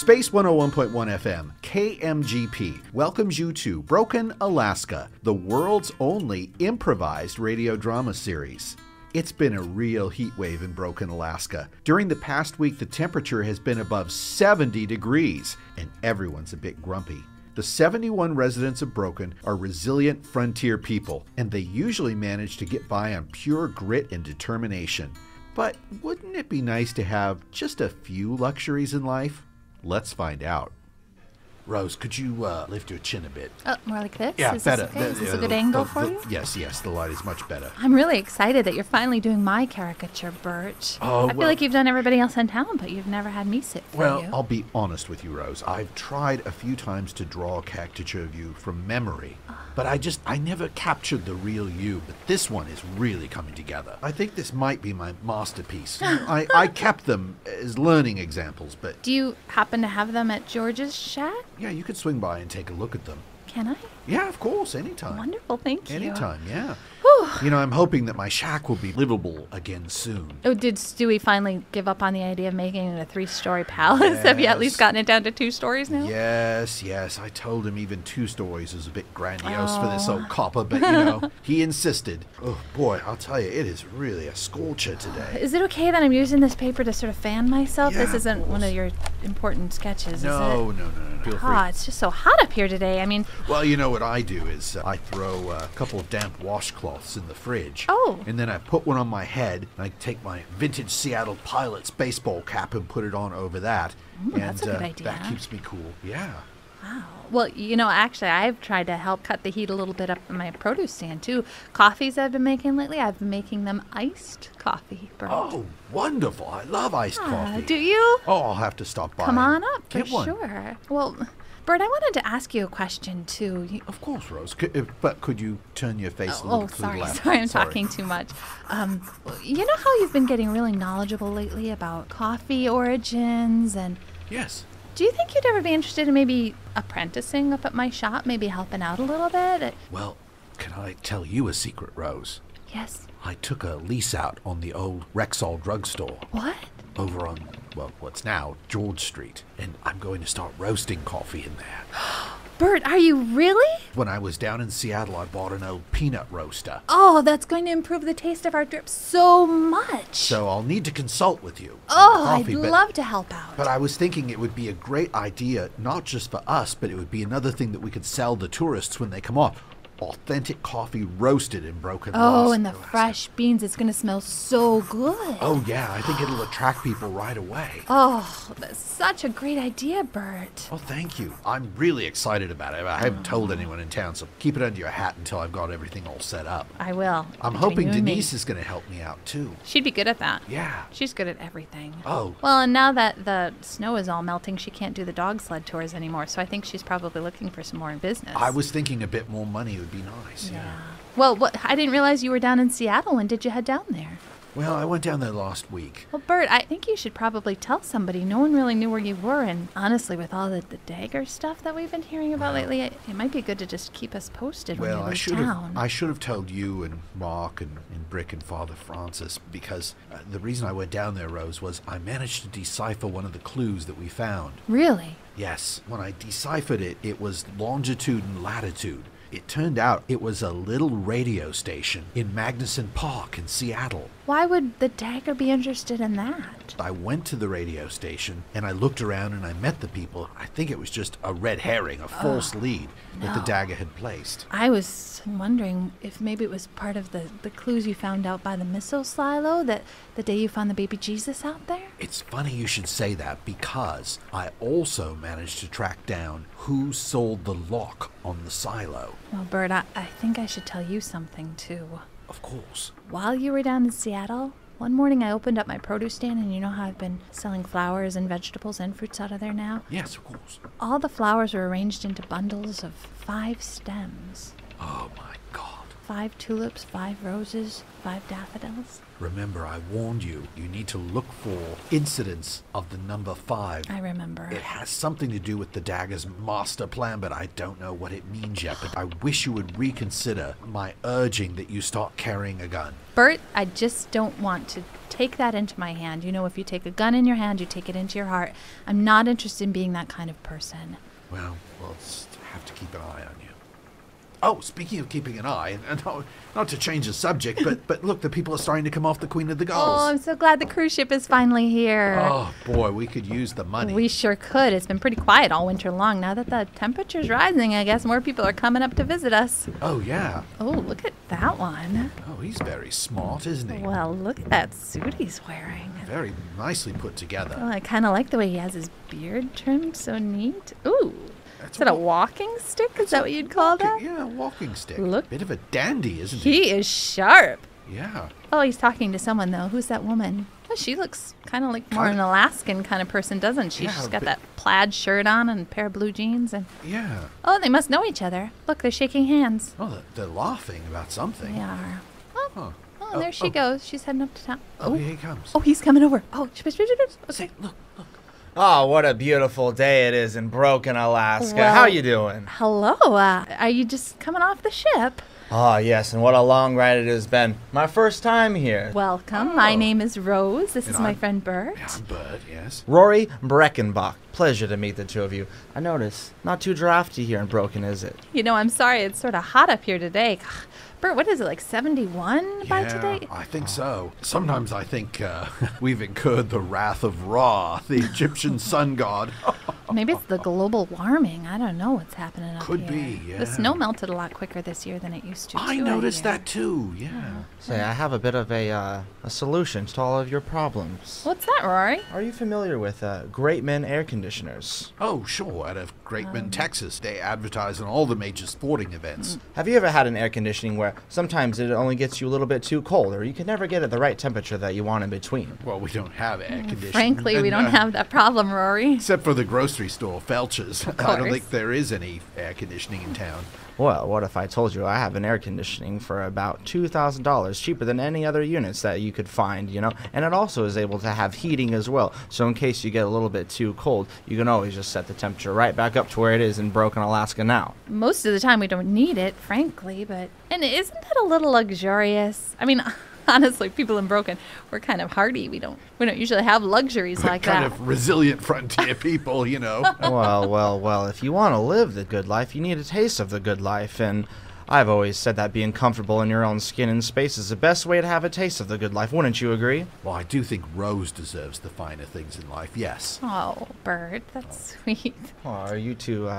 Space 101.1 FM, KMGP, welcomes you to Broken, Alaska, the world's only improvised radio drama series. It's been a real heat wave in Broken, Alaska. During the past week, the temperature has been above 70 degrees, and everyone's a bit grumpy. The 71 residents of Broken are resilient frontier people, and they usually manage to get by on pure grit and determination. But wouldn't it be nice to have just a few luxuries in life? Let's find out. Rose, could you lift your chin a bit? Oh, more like this? Yeah, is better. This, okay? Is this a good angle for you? Yes, the light is much better. I'm really excited that you're finally doing my caricature, Bert. Oh, I feel like you've done everybody else in town, but you've never had me sit for you. Well, I'll be honest with you, Rose. I've tried a few times to draw a caricature of you from memory, but I never captured the real you. But this one is really coming together. I think this might be my masterpiece. I kept them as learning examples, but... Do you happen to have them at George's shack? Yeah, you could swing by and take a look at them. Can I? Yeah, of course, anytime. Wonderful, thank you. Anytime, yeah. Whew. You know, I'm hoping that my shack will be livable again soon. Oh, did Stewie finally give up on the idea of making it a 3-story palace? Yes. Have you at least gotten it down to 2 stories now? Yes. I told him even 2 stories was a bit grandiose for this old copper, but, you know, he insisted. Oh, boy, I'll tell you, it is really a scorcher today. Is it okay that I'm using this paper to sort of fan myself? Yeah, this isn't one of your important sketches, is it? No. Feel free. It's just so hot up here today. I mean... Well, you know what I do is I throw a couple of damp washcloths in the fridge. Oh. And then I put one on my head, and I take my vintage Seattle Pilots baseball cap and put it on over that. Ooh, that's a good idea. That keeps me cool. Yeah. Wow. Well, you know, actually, I've tried to help cut the heat a little bit up in my produce stand, too. Coffees I've been making lately, I've been making them iced coffee, Bert. Oh, wonderful. I love iced coffee. Do you? Oh, I'll have to stop by. Come on up, for get one. sure. Well, Bert, I wanted to ask you a question, too. Of course, Rose. But could you turn your face a little to the left? Sorry, I'm talking too much. You know how you've been getting really knowledgeable lately about coffee origins and... Yes. Do you think you'd ever be interested in maybe apprenticing up at my shop, maybe helping out a little bit? Well, can I tell you a secret, Rose? Yes. I took a lease out on the old Rexall drugstore. What? Over on, well, what's now George Street. And I'm going to start roasting coffee in there. Bert, are you really? When I was down in Seattle, I bought an old peanut roaster. Oh, that's going to improve the taste of our drip so much. So I'll need to consult with you. Oh, I'd love to help out. But I was thinking it would be a great idea, not just for us, but it would be another thing that we could sell the tourists when they come off. Authentic coffee roasted in Broken, Alaska. Oh, and the fresh beans. It's going to smell so good. Oh, yeah. I think it'll attract people right away. Oh, that's such a great idea, Bert. Oh, thank you. I'm really excited about it. I haven't told anyone in town, so keep it under your hat until I've got everything all set up. I will. I'm hoping Denise is going to help me out, too. She'd be good at that. Yeah. She's good at everything. Oh. Well, and now that the snow is all melting, she can't do the dog sled tours anymore, so I think she's probably looking for some more business. I was thinking a bit more money would be nice. Yeah. Well, I didn't realize you were down in Seattle. When did you head down there? Well, I went down there last week. Well, Bert, I think you should probably tell somebody. No one really knew where you were, and honestly, with all the dagger stuff that we've been hearing about lately, it might be good to just keep us posted when you leave town. I should have told you and Mark and Brick and Father Francis, because the reason I went down there, Rose, was I managed to decipher one of the clues that we found. Really? Yes. When I deciphered it, it was longitude and latitude. It turned out it was a little radio station in Magnuson Park in Seattle. Why would the dagger be interested in that? I went to the radio station and I looked around and I met the people. I think it was just a red herring, a false lead that the dagger had placed. I was wondering if maybe it was part of the clues you found out by the missile silo that the day you found the baby Jesus out there? It's funny you should say that, because I also managed to track down who sold the lock on the silo. Well, Bert, I think I should tell you something, too. Of course. While you were down in Seattle, one morning I opened up my produce stand, and you know how I've been selling flowers and vegetables and fruits out of there now? Yes, of course. All the flowers were arranged into bundles of 5 stems. Oh, my God. 5 tulips, 5 roses, 5 daffodils. Remember, I warned you. You need to look for incidents of the number 5. I remember. It has something to do with the dagger's master plan, but I don't know what it means yet. But I wish you would reconsider my urging that you start carrying a gun. Bert, I just don't want to take that into my hand. You know, if you take a gun in your hand, you take it into your heart. I'm not interested in being that kind of person. Well, we'll just have to keep an eye on you. Oh, speaking of keeping an eye, and not to change the subject, but look, the people are starting to come off the Queen of the Gulls. Oh, I'm so glad the cruise ship is finally here. Oh, boy, we could use the money. We sure could. It's been pretty quiet all winter long. Now that the temperature's rising, I guess more people are coming up to visit us. Oh, yeah. Oh, look at that one. Oh, he's very smart, isn't he? Well, look at that suit he's wearing. Very nicely put together. Oh, I kind of like the way he has his beard trimmed so neat. Ooh. Is that a walking stick? Is that what you'd call that? Yeah, a walking stick. Look. Bit of a dandy, isn't he? He is sharp. Yeah. Oh, he's talking to someone, though. Who's that woman? Oh, she looks kind of like more an Alaskan kind of person, doesn't she? Yeah, She's got that plaid shirt on and a pair of blue jeans. And Yeah. oh, they must know each other. Look, they're shaking hands. Oh, they're laughing about something. They are. Oh, Huh. oh, there she goes. She's heading up to town. Oh, here he comes. Oh, he's coming over. Oh, Say, look. Oh, what a beautiful day it is in Broken, Alaska. Well, How you doing? hello. Are you just coming off the ship? Oh, yes, and what a long ride it has been. My first time here. Welcome. My Oh. name is Rose. This And is my I'm- friend Bert. Yeah, Bert, yes. Rory Breckenbach. Pleasure to meet the two of you. I notice, not too drafty here in Broken, is it? You know, I'm sorry. It's sort of hot up here today. Bert, what is it, like 71 by today? I think so. Sometimes I think we've incurred the wrath of Ra, the Egyptian sun god. Maybe it's the global warming. I don't know what's happening up Could here. be, yeah. The snow melted a lot quicker this year than it used to. I too, noticed hear. that too, yeah. Say, I have a bit of a solution to all of your problems. What's that, Rory? Are you familiar with Great Men air conditioners? Oh, sure, out of Great Bend, Texas. They advertise on all the major sporting events. Have you ever had an air conditioning where sometimes it only gets you a little bit too cold, or you can never get at the right temperature that you want in between? Well, we don't have air conditioning. Frankly, we don't have that problem, Rory. Except for the grocery store, Felch's. I don't course. think there is any air conditioning in town. Well, what if I told you I have an air conditioning for about $2,000, cheaper than any other units that you could find, you know? And it also is able to have heating as well, so in case you get a little bit too cold, you can always just set the temperature right back up to where it is in Broken, Alaska now. Most of the time we don't need it, frankly, but... And isn't that a little luxurious? I mean, honestly, people in Broken, we're kind of hardy. We don't usually have luxuries like kind that. of resilient frontier people, you know. Well, if you want to live the good life, you need a taste of the good life, and I've always said that being comfortable in your own skin and space is the best way to have a taste of the good life. Wouldn't you agree? Well, I do think Rose deserves the finer things in life, yes. Oh, Bert, that's sweet. Oh, are you two,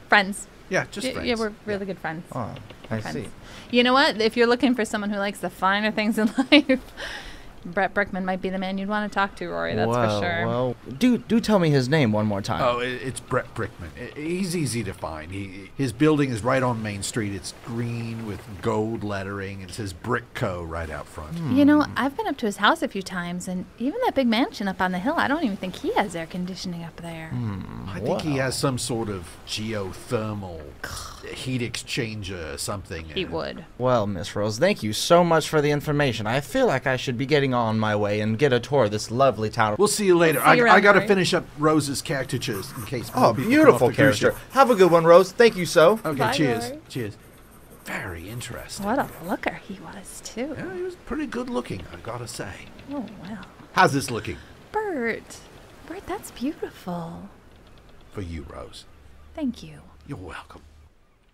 Friends. Yeah, just friends. Yeah, we're really good friends. Oh, I Friends. see. You know what? If you're looking for someone who likes the finer things in life, Brett Brickman might be the man you'd want to talk to, Rory. That's for sure. Well, do tell me his name one more time. Oh, it's Brett Brickman. He's easy to find. His building is right on Main Street. It's green with gold lettering. It says Brick Co. right out front. You know, I've been up to his house a few times, and even that big mansion up on the hill, I don't even think he has air conditioning up there. I think he has some sort of geothermal heat exchanger or something. He would. Well, Miss Rose, thank you so much for the information. I feel like I should be getting on my way and get a tour of this lovely town. We'll see you later. See you around, I got to Rory. finish up Rose's caricatures in case Oh, more people come beautiful off the cruise character. ship. Have a good one, Rose. Thank you so. Okay, Bye, cheers. Rory. Cheers. Very interesting. What a looker he was, too. Yeah, he was pretty good looking, I gotta say. Oh, well. How's this looking Bert, that's beautiful. for you, Rose? Thank you. You're welcome.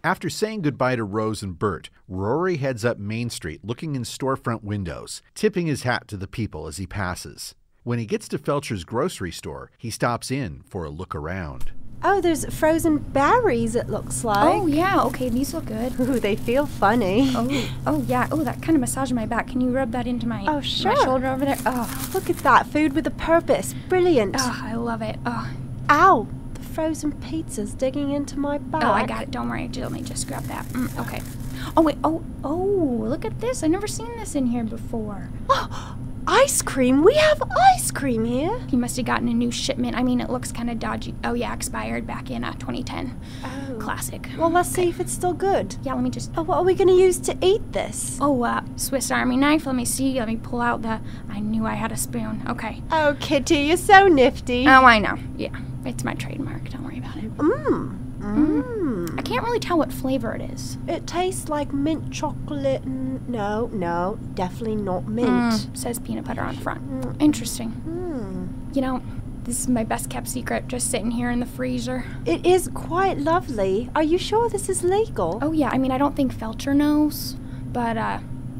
After saying goodbye to Rose and Bert, Rory heads up Main Street looking in storefront windows, tipping his hat to the people as he passes. When he gets to Felcher's grocery store, he stops in for a look around. Oh, there's frozen berries, it looks like. Oh, yeah. Okay, these look good. Ooh, they feel funny. Oh, yeah. Oh, that kind of massage my back. Can you rub that into my, Oh, sure. my shoulder over there? Oh, Look at that, food with a purpose. Brilliant. I love it. Oh, Ow, the frozen pizza's digging into my back. I got it. Don't worry. Let me just grab that. Okay. Oh, wait. Oh, look at this. I've never seen this in here before. Ice cream? We have ice cream here. He must have gotten a new shipment. I mean, it looks kind of dodgy. Oh, yeah, expired back in 2010. Oh. Classic. Well, let's see if it's still good. Yeah, let me just... Oh, what are we going to use to eat this? Oh, Swiss Army knife. Let me see. Let me pull out the... I knew I had a spoon. Okay. Oh, Kitty, you're so nifty. Oh, I know. Yeah, it's my trademark. Don't worry about it. Mmm. I can't really tell what flavor it is. It tastes like mint chocolate. No, definitely not mint. Says peanut butter on front. Interesting. You know, this is my best kept secret, just sitting here in the freezer. It is quite lovely. Are you sure this is legal? Oh, yeah. I mean, I don't think Felcher knows, but,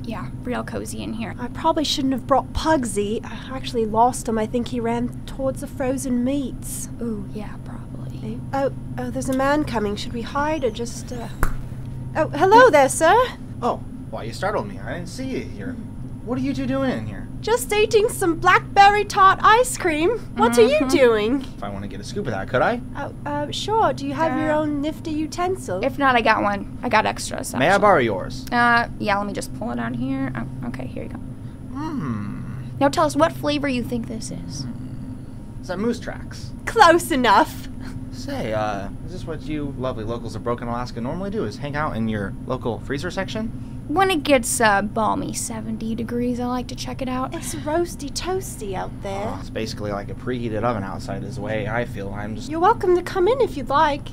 yeah, real cozy in here. I probably shouldn't have brought Pugsy. I actually lost him. I think he ran towards the frozen meats. Ooh, yeah, probably. Oh, there's a man coming. Should we hide or just, Oh, hello there, sir. Oh, why you startled me? I didn't see you here. What are you two doing in here? Just eating some blackberry tart ice cream. What are you doing? If I want to get a scoop of that, could I? Oh, sure. Do you have your own nifty utensil? If not, I got one. I got extras. May I borrow yours? Yeah, let me just pull it out here. Oh, okay, here you go. Now tell us what flavor you think this is. Is that Moose Tracks? Close enough. Say, is this what you lovely locals of Broken, Alaska normally do, is hang out in your local freezer section? When it gets balmy 70 degrees, I like to check it out. It's roasty toasty out there. Oh, it's basically like a preheated oven outside is the way I feel. You're welcome to come in if you'd like.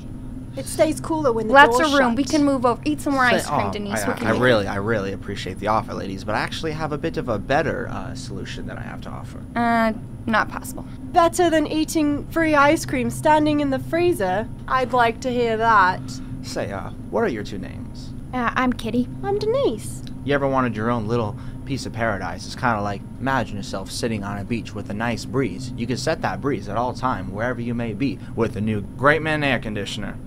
It stays cooler when the Lots door's of room. shut. We can move over. Eat some more ice cream, Denise. I really appreciate the offer, ladies, but I actually have a bit of a better solution that I have to offer. Not possible. Better than eating free ice cream standing in the freezer? I'd like to hear that. Say, what are your two names? I'm Kitty. I'm Denise. You ever wanted your own little piece of paradise? It's kind of like, imagine yourself sitting on a beach with a nice breeze. You can set that breeze at all time, wherever you may be, with the new Great Man air conditioner.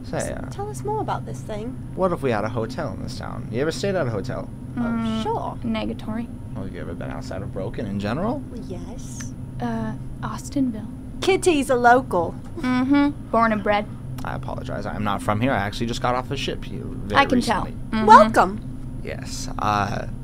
Say, tell us more about this thing. What if we had a hotel in this town? You ever stayed at a hotel? Oh, sure. Negatory. Well, have you ever been outside of Broken in general? Yes. Austinville. Kitty's a local. Born and bred. I apologize. I'm not from here. I actually just got off a ship I can recently. tell. Welcome. Yes.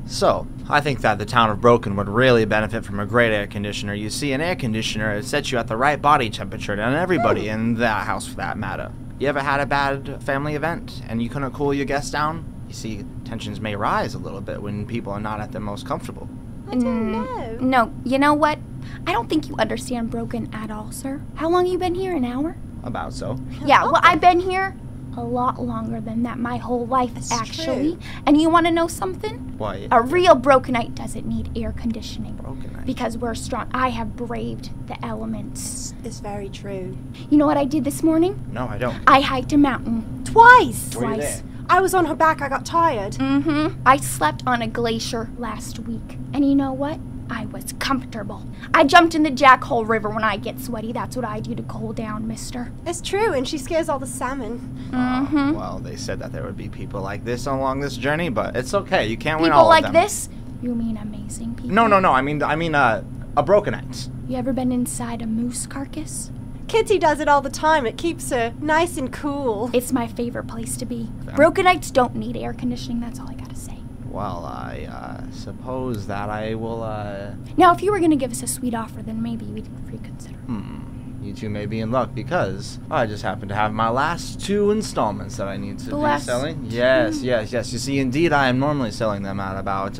So, I think that the town of Broken would really benefit from a great air conditioner. You see, an air conditioner sets you at the right body temperature, and everybody in that house for that matter. You ever had a bad family event, and you couldn't cool your guests down? You see, tensions may rise a little bit when people are not at their most comfortable. I don't know. No, you know what? I don't think you understand Broken at all, sir. How long you been here? An hour? About so. Yeah, well, I've been here a lot longer than that, my whole life, That's actually. true. And you want to know something? Why? A real Brokenite doesn't need air conditioning. Brokenite. Because we're strong. I have braved the elements. It's very true. You know what I did this morning? No, I don't. I hiked a mountain. Twice. Were you Twice. there? I was on her back. I got tired. I slept on a glacier last week. And you know what? I was comfortable. I jumped in the Jackhole River when I get sweaty. That's what I do to cool down, mister. It's true, and she scares all the salmon. Well, they said that there would be people like this along this journey, but it's okay. You can't win People all like of them. this? You mean amazing people? No. I mean, a Brokenite. You ever been inside a moose carcass? Kitty does it all the time. It keeps her nice and cool. It's my favorite place to be. Brokenites don't need air conditioning, that's all I gotta say. Well, I suppose that I will, Now, if you were gonna give us a sweet offer, then maybe we'd reconsider. You two may be in luck because I just happen to have my last 2 installments that I need to be selling. Yes. You see, indeed, I am normally selling them at about,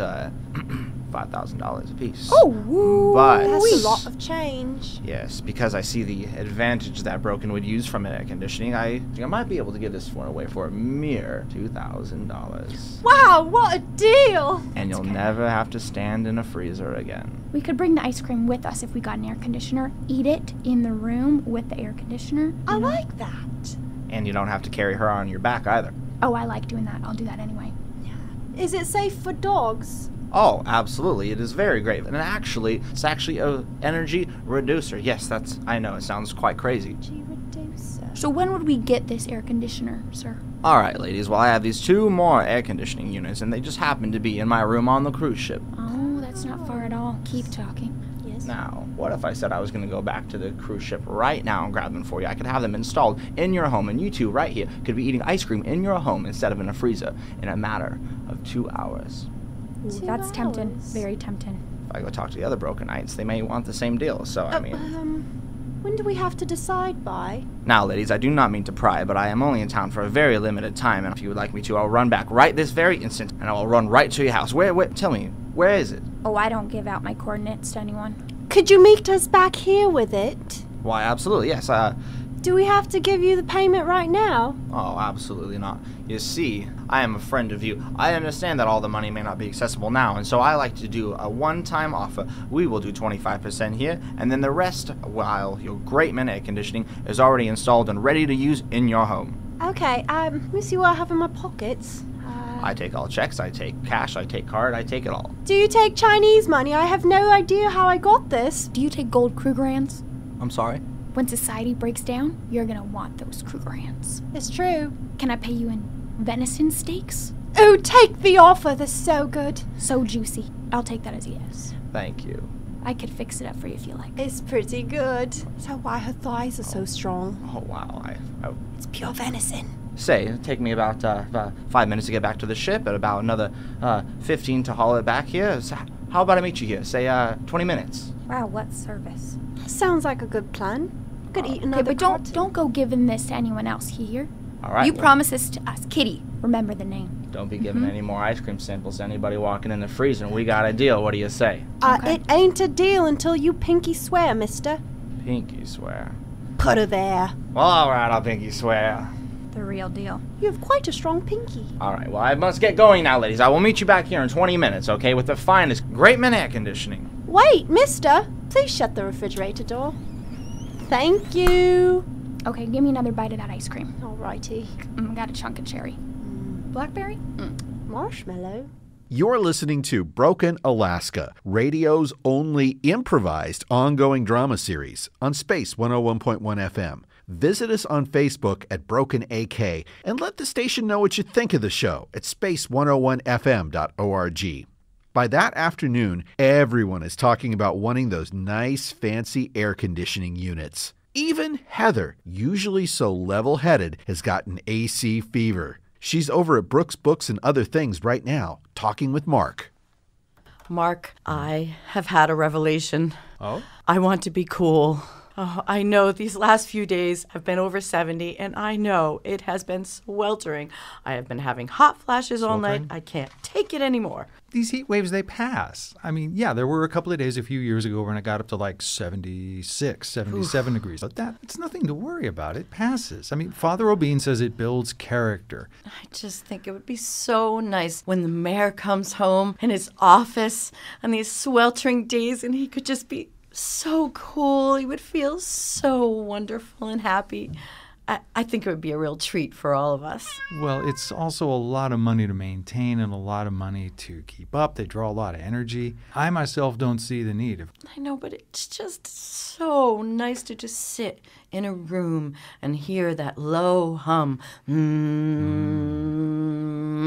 $5,000 a piece. Oh, woo! But That's a lot of change. yes, because I see the advantage that Broken would use from air conditioning, I think I might be able to give this one away for a mere $2,000. Wow, what a deal! And you'll never have to stand in a freezer again. We could bring the ice cream with us if we got an air conditioner. Eat it in the room with the air conditioner. I like that. And you don't have to carry her on your back either. Oh, I like doing that. I'll do that anyway. Is it safe for dogs? Oh, absolutely. It is very great. And it's actually a energy reducer. Yes, I know, it sounds quite crazy. Energy reducer. So when would we get this air conditioner, sir? All right, ladies. Well, I have these 2 more air conditioning units, and they just happen to be in my room on the cruise ship. Oh, that's not far at all. Keep talking. Yes. Now, what if I said I was going to go back to the cruise ship right now and grab them for you? I could have them installed in your home, and you two right here could be eating ice cream in your home instead of in a freezer in a matter of 2 hours. Ooh, 2 that's tempting. hours. Very tempting. If I go talk to the other Brokenites, they may want the same deal. So, I mean... When do we have to decide by? Now, ladies, I do not mean to pry, but I am only in town for a very limited time, and if you would like me to, I'll run back right this very instant, and I will run right to your house. Where, tell me, where is it? Oh, I don't give out my coordinates to anyone. Could you meet us back here with it? Why, absolutely, yes, Do we have to give you the payment right now? Oh, absolutely not. You see, I am a friend of you. I understand that all the money may not be accessible now, and so I like to do a one-time offer. We will do 25% here, and then the rest while your great men air conditioning is already installed and ready to use in your home. Okay, let me see what I have in my pockets. I take all checks, I take cash, I take card, I take it all. Do you take Chinese money? I have no idea how I got this. Do you take gold Krugerrands? I'm sorry? When society breaks down, you're gonna want those Krugerrands. It's true. Can I pay you in venison steaks? Oh, take the offer. They're so good. So juicy. I'll take that as a yes. Thank you. I could fix it up for you if you like. It's pretty good. Is that why her thighs are so strong? Oh, wow, It's pure venison. Say, it'll take me about 5 minutes to get back to the ship, and about another 15 to haul it back here. So how about I meet you here? Say 20 minutes. Wow, what service. Sounds like a good plan. Could eat Okay, another but don't go giving this to anyone else here. All right. You promise this to us. Kitty, remember the name. Don't be giving any more ice cream samples to anybody walking in the freezer, and we got a deal. What do you say? Okay. It ain't a deal until you pinky swear, mister. Pinky swear. Put her there. Well, all right, I'll pinky swear. The real deal. You have quite a strong pinky. All right, well, I must get going now, ladies. I will meet you back here in 20 minutes, okay, with the finest great men air conditioning. Wait, mister. Please shut the refrigerator door. Thank you. Okay, give me another bite of that ice cream. Alrighty. Got a chunk of cherry. Blackberry? Marshmallow. You're listening to Broken Alaska, radio's only improvised ongoing drama series on Space 101.1 FM. Visit us on Facebook at Broken AK and let the station know what you think of the show at space101fm.org. By that afternoon, everyone is talking about wanting those nice, fancy air conditioning units. Even Heather, usually so level-headed, has gotten AC fever. She's over at Brooks Books and Other Things right now, talking with Mark. Mark, I have had a revelation. Oh? I want to be cool. Oh, I know these last few days have been over 70, and I know it has been sweltering. I have been having hot flashes all night. I can't take it anymore. These heat waves, they pass. I mean, yeah, there were a couple of days a few years ago when it got up to like 76, 77 degrees. But it's nothing to worry about. It passes. I mean, Father O'Bean says it builds character. I just think it would be so nice when the mayor comes home in his office on these sweltering days and he could just be so cool. He would feel so wonderful and happy. I think it would be a real treat for all of us. Well, it's also a lot of money to maintain and a lot of money to keep up. They draw a lot of energy. I myself don't see the need of... I know, but it's just so nice to just sit in a room and hear that low hum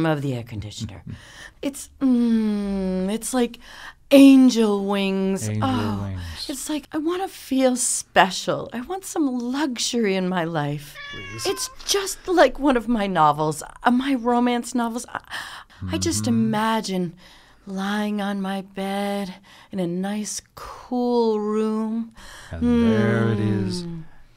of the air conditioner. It's like angel wings. Angel wings. It's like I want to feel special. I want some luxury in my life. Please. It's just like one of my novels, my romance novels. I just imagine lying on my bed in a nice, cool room. And there it is.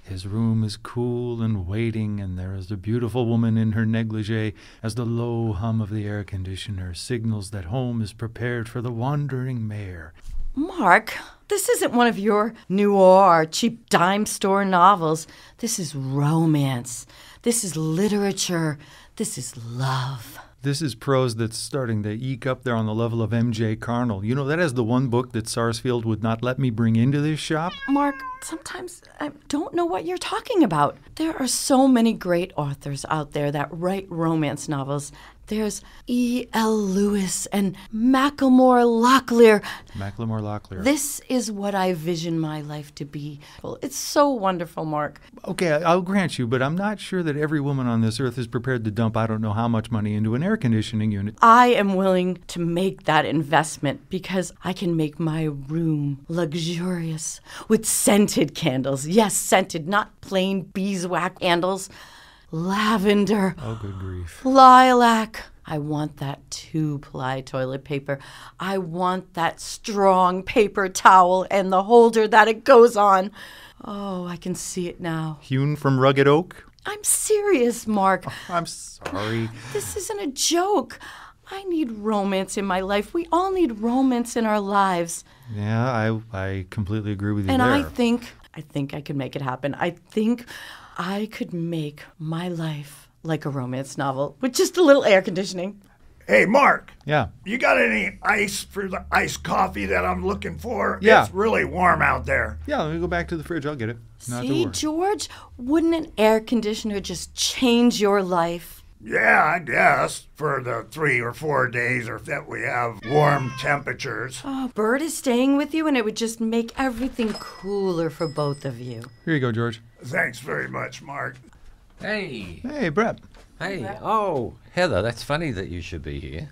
His room is cool and waiting, and there is the beautiful woman in her negligee as the low hum of the air conditioner signals that home is prepared for the wandering mayor. Mark, this isn't one of your noir, cheap dime store novels. This is romance. This is literature. This is love. This is prose that's starting to eke up there on the level of M.J. Carnell. You know, that is the one book that Sarsfield would not let me bring into this shop. Mark, sometimes I don't know what you're talking about. There are so many great authors out there that write romance novels. There's E.L. Lewis and Macklemore Locklear. Macklemore Locklear. This is what I vision my life to be. Well, it's so wonderful, Mark. Okay, I'll grant you, but I'm not sure that every woman on this earth is prepared to dump I don't know how much money into an air conditioning unit. I am willing to make that investment because I can make my room luxurious with scented candles. Yes, scented, not plain beeswax candles. Lavender. Oh, good grief. Lilac. I want that 2-ply toilet paper. I want that strong paper towel and the holder that it goes on. Oh, I can see it now. Hewn from rugged oak? I'm serious, Mark. Oh, I'm sorry. This isn't a joke. I need romance in my life. We all need romance in our lives. Yeah, I completely agree with you and there. I think I could make it happen. I think I could make my life like a romance novel with just a little air conditioning. Hey, Mark. Yeah. You got any ice for the iced coffee that I'm looking for? Yeah. It's really warm out there. Yeah, let me go back to the fridge. I'll get it. Not to See, worry. George, wouldn't an air conditioner just change your life? Yeah, I guess, for the 3 or 4 days or that we have warm temperatures. Oh, Bert is staying with you, and it would just make everything cooler for both of you. Here you go, George. Thanks very much, Mark. Hey. Hey, Brett. Hey. Oh, Heather, that's funny that you should be here.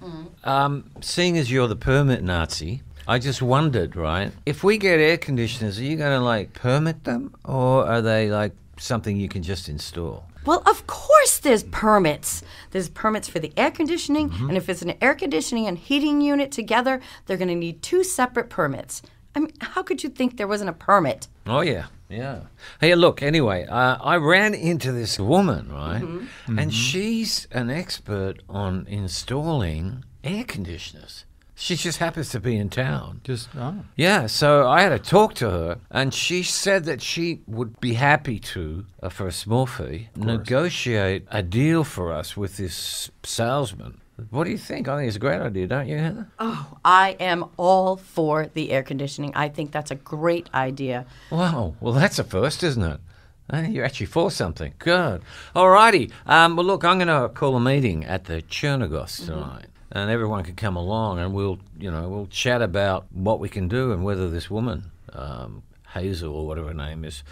Seeing as you're the permit Nazi, I just wondered, right, if we get air conditioners, are you going to, like, permit them? Or are they, like, something you can just install? Well, of course there's permits. There's permits for the air conditioning, and if it's an air conditioning and heating unit together, they're going to need 2 separate permits. I mean, how could you think there wasn't a permit? Oh, yeah. Yeah. Hey, look, anyway, I ran into this woman, right? And she's an expert on installing air conditioners. She just happens to be in town. Yeah, so I had to talk to her, and she said that she would be happy to, for a small fee, negotiate a deal for us with this salesman. What do you think? I think it's a great idea, don't you, Heather? Oh, I am all for the air conditioning. I think that's a great idea. Wow, well, that's a first, isn't it? You're actually for something. Good. All righty. Well, look, I'm going to call a meeting at the Chernigos tonight. And everyone can come along, and we'll chat about what we can do and whether this woman, Hazel or whatever her name is,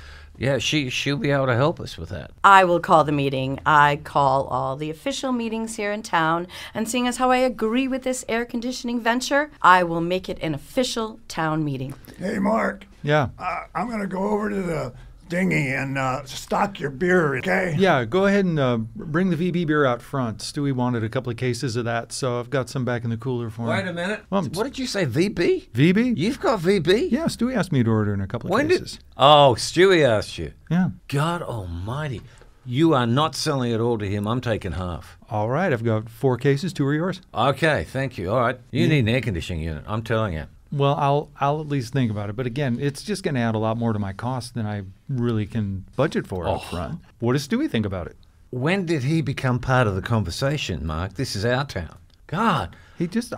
she'll be able to help us with that. I will call the meeting. I call all the official meetings here in town, and seeing as how I agree with this air conditioning venture, I will make it an official town meeting. Hey, Mark. Yeah. I'm going to go over to the dinghy and stock your beer, okay? Yeah, go ahead and bring the VB beer out front. Stewie wanted a couple of cases of that, so I've got some back in the cooler for him. Wait a minute. What did you say, VB? VB? You've got VB? Yeah, Stewie asked me to order in a couple of cases. Stewie asked you? Yeah. God almighty. You are not selling it all to him. I'm taking half. All right, I've got 4 cases. 2 are yours. Okay, thank you. All right. You need an air conditioning unit. I'm telling you. Well, I'll at least think about it. But again, it's just going to add a lot more to my cost than I really can budget for up front. What does Stewie think about it? When did he become part of the conversation, Mark? This is our town. God.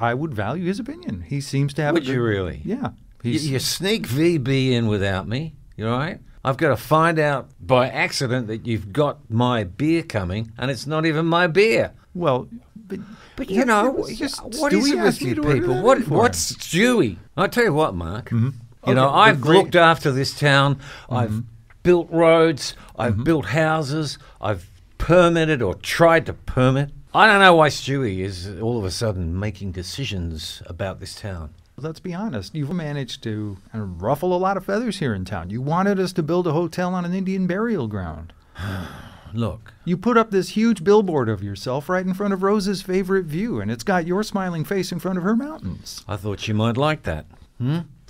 I would value his opinion. He seems to have Would you really? Yeah. You sneak VB in without me, you all right? I've got to find out by accident that you've got my beer coming, and it's not even my beer. Well, but you know, what is it with you people? What's Stewie? I'll tell you what, Mark. You know, I've looked after this town. I've built roads. I've built houses. I've permitted or tried to permit. I don't know why Stewie is all of a sudden making decisions about this town. Let's be honest. You've managed to ruffle a lot of feathers here in town. You wanted us to build a hotel on an Indian burial ground. Look. You put up this huge billboard of yourself right in front of Rose's favorite view, and it's got your smiling face in front of her mountains. I thought she might like that.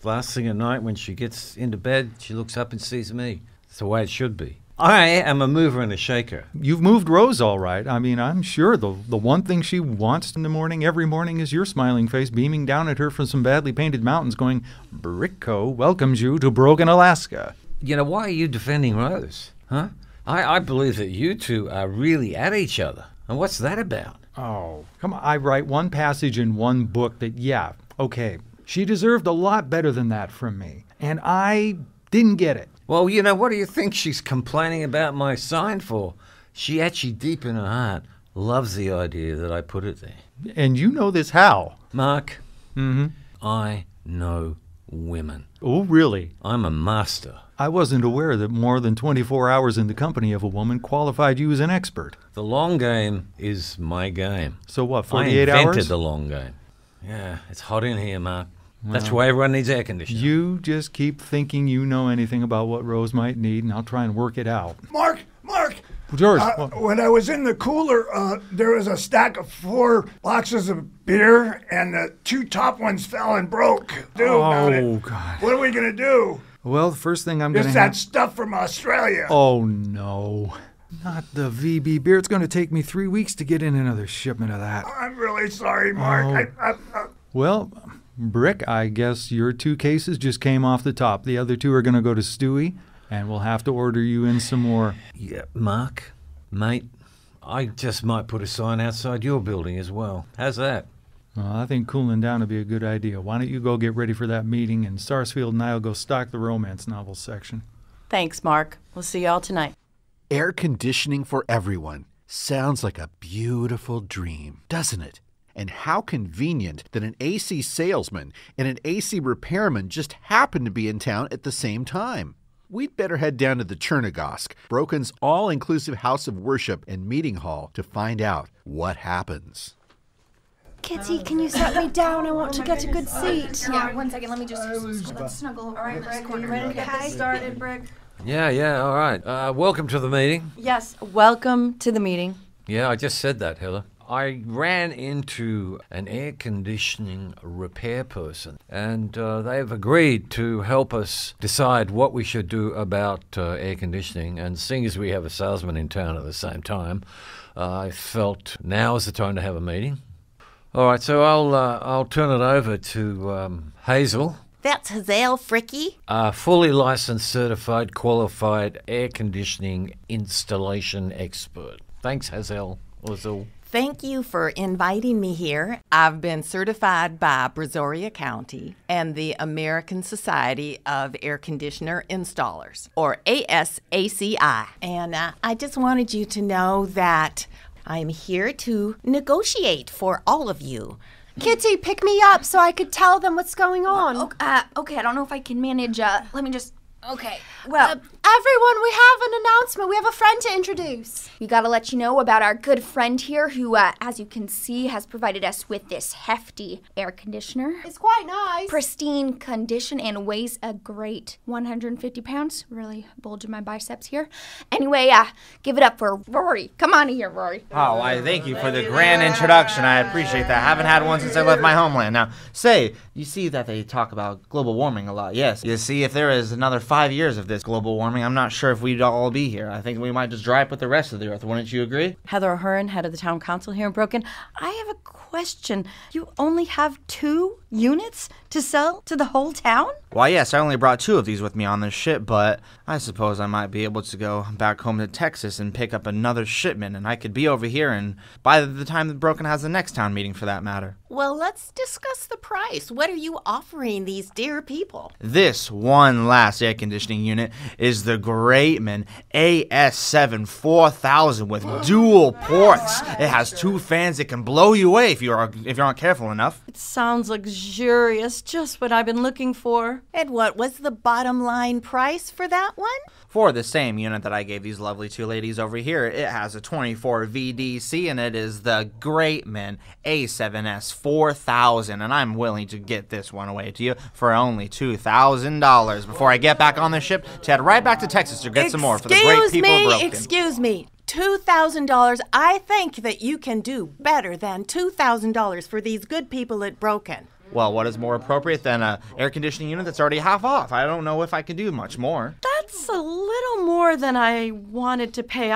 Last thing at night when she gets into bed, she looks up and sees me. It's the way it should be. I am a mover and a shaker. You've moved Rose all right. I mean, I'm sure the one thing she wants in the morning, every morning, is your smiling face beaming down at her from some badly painted mountains going, Brickco welcomes you to Brogan, Alaska. You know, why are you defending Rose? Huh? I believe that you two are really at each other. And what's that about? Oh, come on. I write one passage in one book that, she deserved a lot better than that from me. And I didn't get it. Well, you know, what do you think she's complaining about my sign for? She actually, deep in her heart, loves the idea that I put it there. And you know this how? Mark, I know women. Oh, really? I'm a master. I wasn't aware that more than 24 hours in the company of a woman qualified you as an expert. The long game is my game. So what, 48 hours? I invented the long game. Yeah, it's hot in here, Mark. Well, that's why everyone needs air conditioning. You just keep thinking you know anything about what Rose might need, and I'll try and work it out. Mark, George. When I was in the cooler, there was a stack of 4 boxes of beer, and the 2 top ones fell and broke. God. What are we going to do? Well, the first thing I'm going to It's that stuff from Australia. Oh, no. Not the VB beer. It's going to take me 3 weeks to get in another shipment of that. I'm really sorry, Mark. Well, Brick, I guess your 2 cases just came off the top. The other 2 are going to go to Stewie, and we'll have to order you in some more. Yeah, Mark, mate, I just might put a sign outside your building as well. How's that? Well, I think cooling down would be a good idea. Why don't you go get ready for that meeting, and Sarsfield and I will go stock the romance novel section. Thanks, Mark. We'll see y'all tonight. Air conditioning for everyone. Sounds like a beautiful dream, doesn't it? And how convenient that an AC salesman and an AC repairman just happen to be in town at the same time. We'd better head down to the Chernigosk, Broken's all-inclusive house of worship and meeting hall, to find out what happens. Kitty, can you set me down? I want to get a good seat. Yeah, 1 second. Let me just snuggle. All right, Brick, You ready to get this started, Brick? Yeah, all right. Welcome to the meeting. Yes, welcome to the meeting. Yeah, I just said that, Heather. I ran into an air conditioning repair person, and they've agreed to help us decide what we should do about air conditioning. And seeing as we have a salesman in town at the same time, I felt now is the time to have a meeting. All right, so I'll turn it over to Hazel. That's Hazel Fricky. Fully licensed, certified, qualified air conditioning installation expert. Thanks, Hazel. Thank you for inviting me here. I've been certified by Brazoria County and the American Society of Air Conditioner Installers, or ASACI. And I just wanted you to know that I'm here to negotiate for all of you. Kitty, pick me up so I could tell them what's going on. Okay, I don't know if I can manage. Let me just. Okay, well. Everyone, we have an announcement. We have a friend to introduce. We gotta let you know about our good friend here who, as you can see, has provided us with this hefty air conditioner. It's quite nice. Pristine condition and weighs a great 150 pounds. Really bulging my biceps here. Anyway, give it up for Rory. Come on in here, Rory. Oh, I thank you for the grand introduction. I appreciate that. I haven't had one since I left my homeland. Now, you see that they talk about global warming a lot. Yes, you see, if there is another 5 years of this global warming, I'm not sure if we'd all be here. I think we might just dry up with the rest of the earth. Wouldn't you agree? Heather O'Hearn, head of the town council here in Broken. I have a question. You only have 2 units to sell to the whole town? Why, yes, I only brought 2 of these with me on this ship, but I suppose I might be able to go back home to Texas and pick up another shipment, and I could be over here and by the time that Broken has the next town meeting, for that matter. Well, let's discuss the price. What are you offering these dear people? This one last air conditioning unit is the Greatman AS7 4000 with dual ports. It has 2 fans that can blow you away if you aren't careful enough. It sounds luxurious, just what I've been looking for. And what was the bottom line price for that one? For the same unit that I gave these lovely 2 ladies over here, it has a 24 VDC, and it is the Greatman A7S 4000, and I'm willing to get this one away to you for only $2,000 before I get back on the ship to head right back to Texas to get some more for the great people of Broken. Excuse me. $2,000. I think that you can do better than $2,000 for these good people at Broken. Well, what is more appropriate than an air conditioning unit that's already half off? I don't know if I can do much more. That's a little more than I wanted to pay.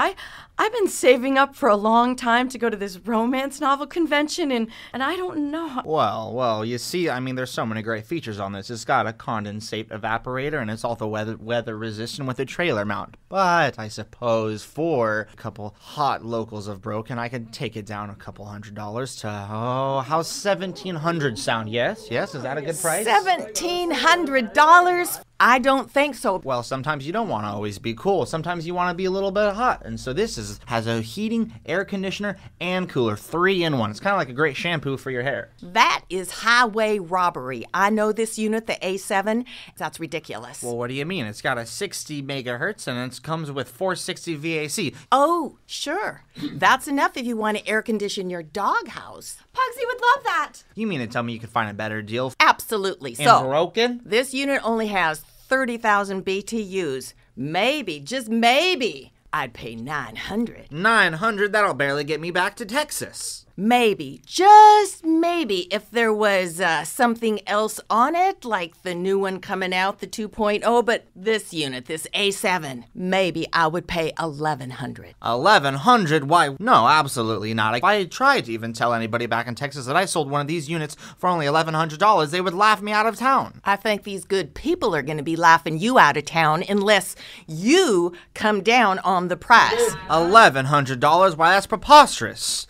I've been saving up for a long time to go to this romance novel convention, and I don't know. Well, you see, I mean, there's so many great features on this. It's got a condensate evaporator, and it's also weather resistant with a trailer mount. But I suppose for a couple hot locals of Broken, I could take it down a couple $100 to, how's $1,700 sound? Yes, is that a good price? $1,700? I don't think so. Well, sometimes you don't want to always be cool. Sometimes you want to be a little bit hot. And so this has a heating, air conditioner, and cooler, 3 in 1. It's kind of like a great shampoo for your hair. That is highway robbery. I know this unit, the A7. That's ridiculous. Well, what do you mean? It's got a 60 megahertz and it comes with 460 VAC. Oh, sure. That's enough if you want to air condition your doghouse. Pugsy would love that. You mean to tell me you could find a better deal? Absolutely. In Broken? This unit only has 30,000 BTUs. Maybe, just maybe, I'd pay $900. $900? That'll barely get me back to Texas. Maybe, just maybe, if there was something else on it, like the new one coming out, the 2.0, but this unit, this A7, maybe I would pay $1,100. $1,100? Why, no, absolutely not. If I tried to even tell anybody back in Texas that I sold one of these units for only $1,100, they would laugh me out of town. I think these good people are going to be laughing you out of town unless you come down on the price. $1,100? Why, that's preposterous.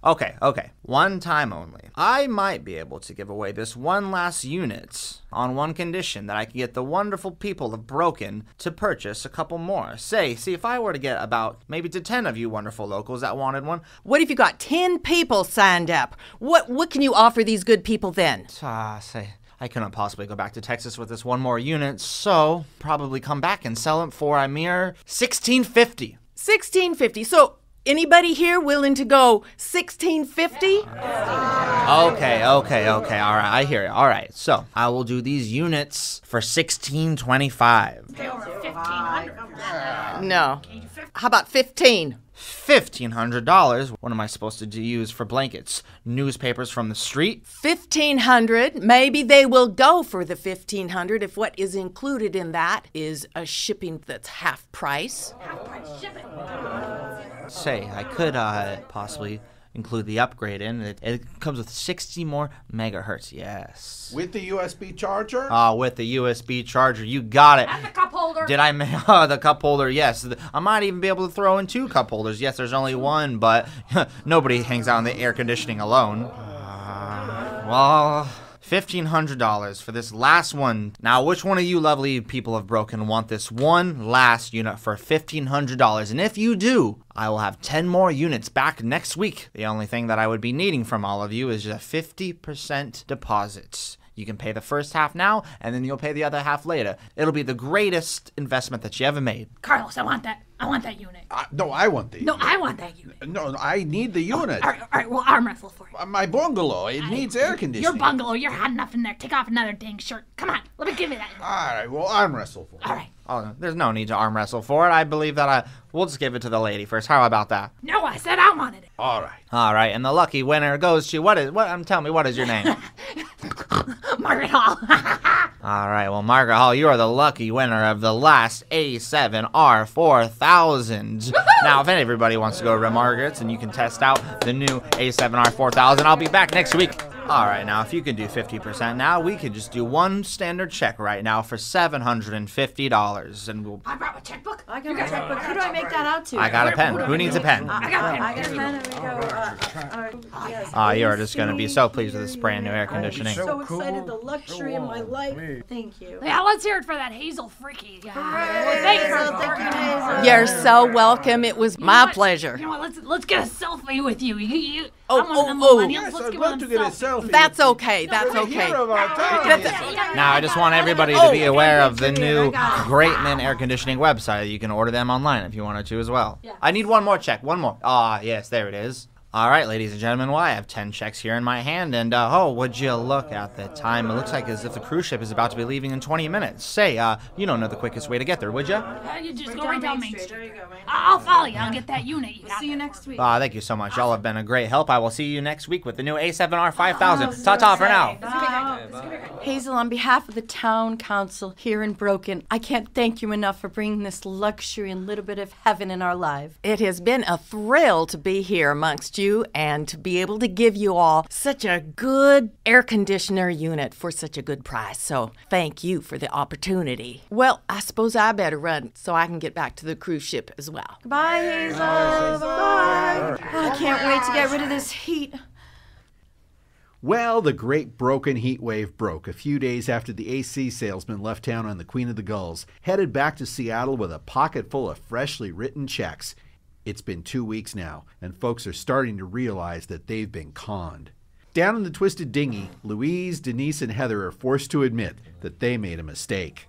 Okay, one time only. I might be able to give away this one last unit on one condition, that I can get the wonderful people of Broken to purchase a couple more. See if I were to get about maybe to 10 of you wonderful locals that wanted one. What if you got 10 people signed up? What can you offer these good people then? I couldn't possibly go back to Texas with this one more unit, so probably come back and sell it for a mere $1,650. $1,650. So anybody here willing to go $1,650? Okay, all right, I hear it. All right, so I will do these units for $1,625. Okay, over 1,500. No. How about 15? $1,500? What am I supposed to use for blankets? Newspapers from the street? $1,500. Maybe they will go for the $1,500 if what is included in that is a shipping that's half price. Half price shipping. Say, I could possibly include the upgrade in. It comes with 60 more megahertz, yes. With the USB charger? With the USB charger, you got it. And the cup holder. Did I the cup holder, yes. I might even be able to throw in 2 cup holders. Yes, there's only one, but nobody hangs out in the air conditioning alone. Well, $1,500 for this last one. Now, which one of you lovely people of Broken want this one last unit for $1,500? And if you do, I will have 10 more units back next week. The only thing that I would be needing from all of you is just a 50% deposit. You can pay the first half now, and then you'll pay the other half later. It'll be the greatest investment that you ever made. Carlos, I want that unit. No, I want the unit. I want that unit. No, I need the unit. All right, we'll arm wrestle for it. My bungalow, it needs air conditioning. Your bungalow, you're hot enough in there. Take off another dang shirt. Come on, let me give you that. All right, well, arm wrestle for it. All right. Oh, there's no need to arm wrestle for it. I believe that we'll just give it to the lady first. How about that? No, I said I wanted it. All right. All right, and the lucky winner goes to tell me, what is your name? Margaret Hall. All right, well, Margaret Hall, you are the lucky winner of the last A7R 4000. Now, if everybody wants to go to Margaret's and you can test out the new A7R 4000, I'll be back next week. All right, now, if you can do 50% now, we could just do one standard check right now for $750, and we'll... I brought my checkbook. I got my checkbook. Who do I make that out to? I got a pen. Who needs a pen? I got a pen. I got a pen, and we go, yes. You're just going to be so pleased with this brand new air conditioning. So excited, the luxury of my life. Thank you. Yeah, let's hear it for that Hazel Freaky. Thank you, Hazel. You're so welcome. It was my pleasure. You know what? Let's get a selfie with you. Yes, Let's I'd love to get a selfie. That's okay. That's okay. Now, I just want everybody to be aware of the new Great Men air conditioning website. You can order them online if you wanted to as well. Yeah. I need one more check. One more. Yes, there it is. All right, ladies and gentlemen, well, I have 10 checks here in my hand, and would you look at the time? It looks like as if the cruise ship is about to be leaving in 20 minutes. Say, you don't know the quickest way to get there, would you? You just go right down Main Street. There you go, man. I'll follow you. I'll get that unit. See you next week. Thank you so much. Y'all have been a great help. I will see you next week with the new A7R 5000. Ta-ta for now. Hazel, on behalf of the town council here in Broken, I can't thank you enough for bringing this luxury and little bit of heaven in our lives. It has been a thrill to be here amongst you and to be able to give you all such a good air conditioner unit for such a good price. So thank you for the opportunity. Well, I suppose I better run so I can get back to the cruise ship as well. Bye, Hazel. Bye. I can't wait to get rid of this heat. Well, the great Broken heat wave broke a few days after the AC salesman left town on the Queen of the Gulls, headed back to Seattle with a pocket full of freshly written checks. It's been 2 weeks now, and folks are starting to realize that they've been conned. Down in the Twisted Dinghy, Louise, Denise, and Heather are forced to admit that they made a mistake.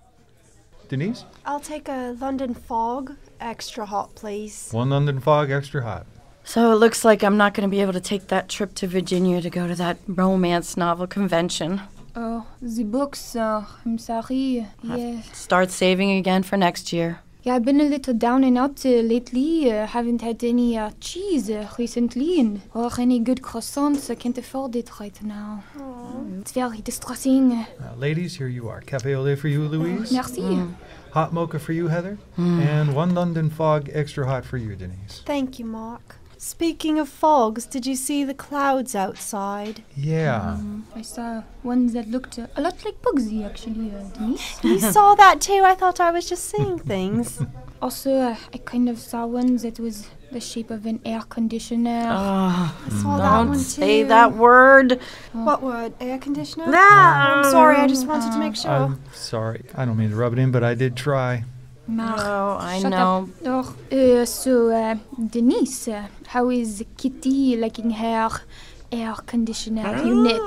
Denise? I'll take a London Fog, extra hot, please. One London Fog, extra hot. So it looks like I'm not going to be able to take that trip to Virginia to go to that romance novel convention. Oh, the books, I'm sorry. Yes. Start saving again for next year. Yeah, I've been a little down and out lately. Haven't had any cheese recently or any good croissants. I can't afford it right now. It's very distressing. Ladies, here you are. Cafe au lait for you, Louise. Merci. Hot mocha for you, Heather. And one London fog extra hot for you, Denise. Thank you, Mark. Speaking of fogs, did you see the clouds outside? Yeah. I saw one that looked a lot like Pugsy, actually, Denise. You saw that too? I thought I was just seeing things. Also, I kind of saw one that was the shape of an air conditioner. Oh, I saw that one don't too. say that word. What word? Air conditioner? No. I'm sorry, I just wanted to make sure. I'm sorry. I don't mean to rub it in, but I did try. Mark, Oh, I shut know. up. So, Denise, how is Kitty liking her air conditioner unit?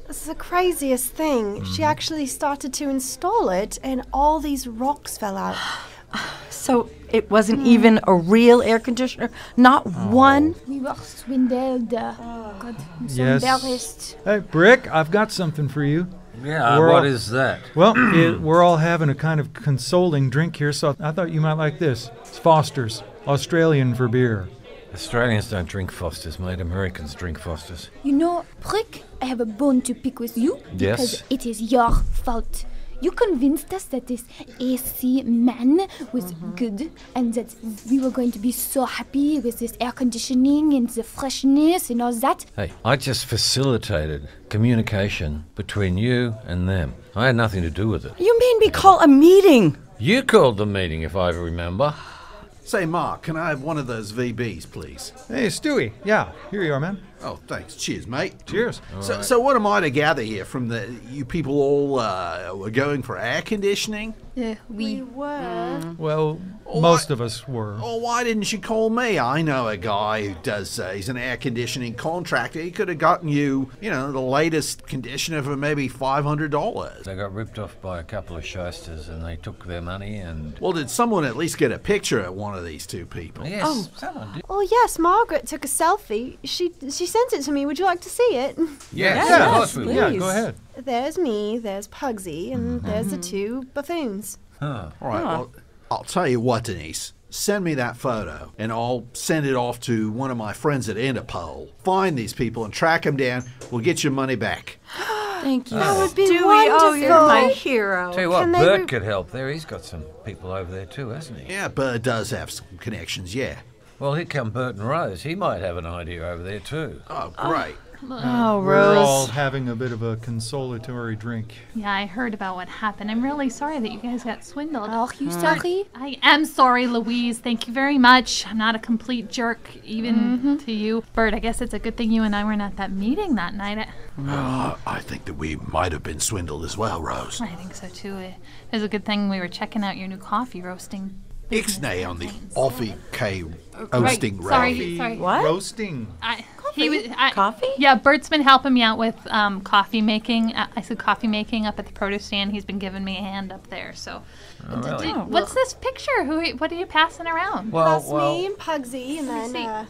This is the craziest thing. She actually started to install it, and all these rocks fell out. So it wasn't even a real air conditioner? Not one? We were swindled. God, I'm so Yes. embarrassed. Hey, Brick, I've got something for you. Yeah, We're what all- is that? Well, we're all having a kind of consoling drink here, so I thought you might like this. It's Foster's, Australian for beer. Australians don't drink Fosters, mate. Americans drink Fosters. You know, Brick, I have a bone to pick with you because Yes? it is your fault. You convinced us that this AC man was good and that we were going to be so happy with this air conditioning and the freshness and all that. Hey, I just facilitated communication between you and them. I had nothing to do with it. You made me call a meeting. You called the meeting, if I remember. Say, Mark, can I have one of those VBs, please? Hey, Stewie. Yeah, here you are, man. Oh, thanks. Cheers, mate. Cheers. So what am I to gather here from you people all were going for air conditioning? We were. Well, most of us were. Oh, why didn't you call me? I know a guy who does, he's an air conditioning contractor. He could have gotten you, the latest conditioner for maybe $500. They got ripped off by a couple of shysters and they took their money and... Well, did someone at least get a picture of one of these two people? Yes, someone did. Oh, yes, Margaret took a selfie. She sent it to me. Would you like to see it? Yes, Yeah, of course we please. will. Yeah, go ahead. There's me, there's Pugsy, and there's the two buffoons. All right, well, I'll tell you what, Denise. Send me that photo, and I'll send it off to one of my friends at Interpol. Find these people and track them down. We'll get your money back. Thank you. That would be Stewie, wonderful. oh, you're my hero. Tell you what, Can they Bert re- could help there. He's got some people over there too, hasn't he? Yeah, Bert does have some connections, yeah. Well, here come Bert and Rose. He might have an idea over there too. Oh, great. Oh, We're all Rose. having a bit of a consolatory drink. Yeah, I heard about what happened. I'm really sorry that you guys got swindled. Are you sorry? I am sorry, Louise. Thank you very much. I'm not a complete jerk, even to you. Bert, I guess it's a good thing you and I weren't at that meeting that night. I think that we might have been swindled as well, Rose. I think so, too. It was a good thing we were checking out your new coffee roasting. Ixnay on the Offie K Oasting Sorry, sorry. What? Roasting. Coffee? Yeah, Bert's been helping me out with coffee making. I said coffee making up at the produce stand. He's been giving me a hand up there. So, really? what's this picture? What are you passing around? That's me and Pugsy, and me see. then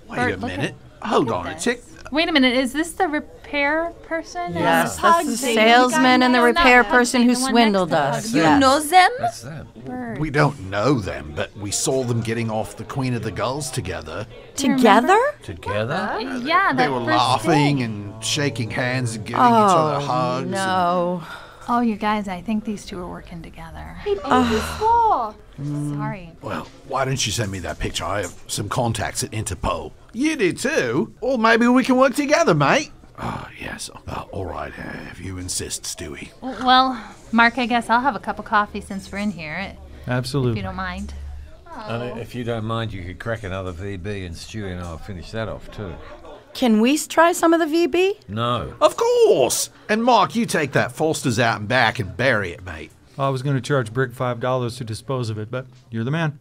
Wait Bert, a look minute. at- Hold look on at a this. tick. Wait a minute. Is this the repair person? Yes, Pugsy. that's the salesman and the No, not repair Pugsy, person who the one swindled next to us. Pugsy. You Yes. know them? That's them. Bert. We don't know them, but we saw them getting off the Queen of the Gulls together. Together? Together? Yeah, They that were first laughing day. and shaking hands and giving each other hugs. and- No. Oh, you guys, I think these two are working together. swore. Sorry. Well, why don't you send me that picture? I have some contacts at Interpol. You do too? Well, maybe we can work together, mate. Oh, yes. All right, if you insist, Stewie. Well, Mark, I guess I'll have a cup of coffee since we're in here, if Absolutely. you don't mind. And if you don't mind, you could crack another VB and Stewie and I'll finish that off too. Can we try some of the VB? No. Of course! And Mark, you take that Foster's out and back and bury it, mate. I was going to charge Brick $5 to dispose of it, but you're the man.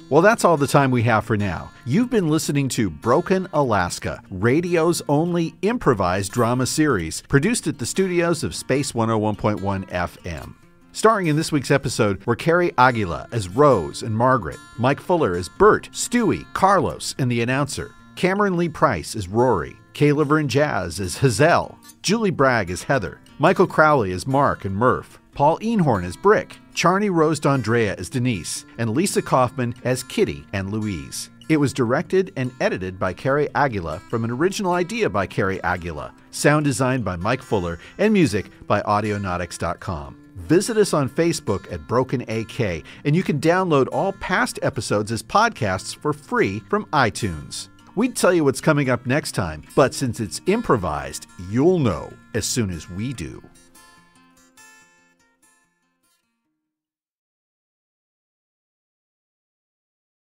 Well, that's all the time we have for now. You've been listening to Broken Alaska, radio's only improvised drama series, produced at the studios of Space 101.1 FM. Starring in this week's episode were Carrie Aguila as Rose and Margaret, Mike Fuller as Bert, Stewie, Carlos, and the announcer, Cameron Lee Price as Rory, Kayla Vern Jazz as Hazel, Julie Bragg as Heather, Michael Crowley as Mark and Murph, Paul Einhorn as Brick, Charney Rose D'Andrea as Denise, and Lisa Kaufman as Kitty and Louise. It was directed and edited by Carrie Aguila from an original idea by Carrie Aguila. Sound designed by Mike Fuller and music by Audionautics.com. Visit us on Facebook at Broken AK, and you can download all past episodes as podcasts for free from iTunes. We'd tell you what's coming up next time, but since it's improvised, you'll know as soon as we do.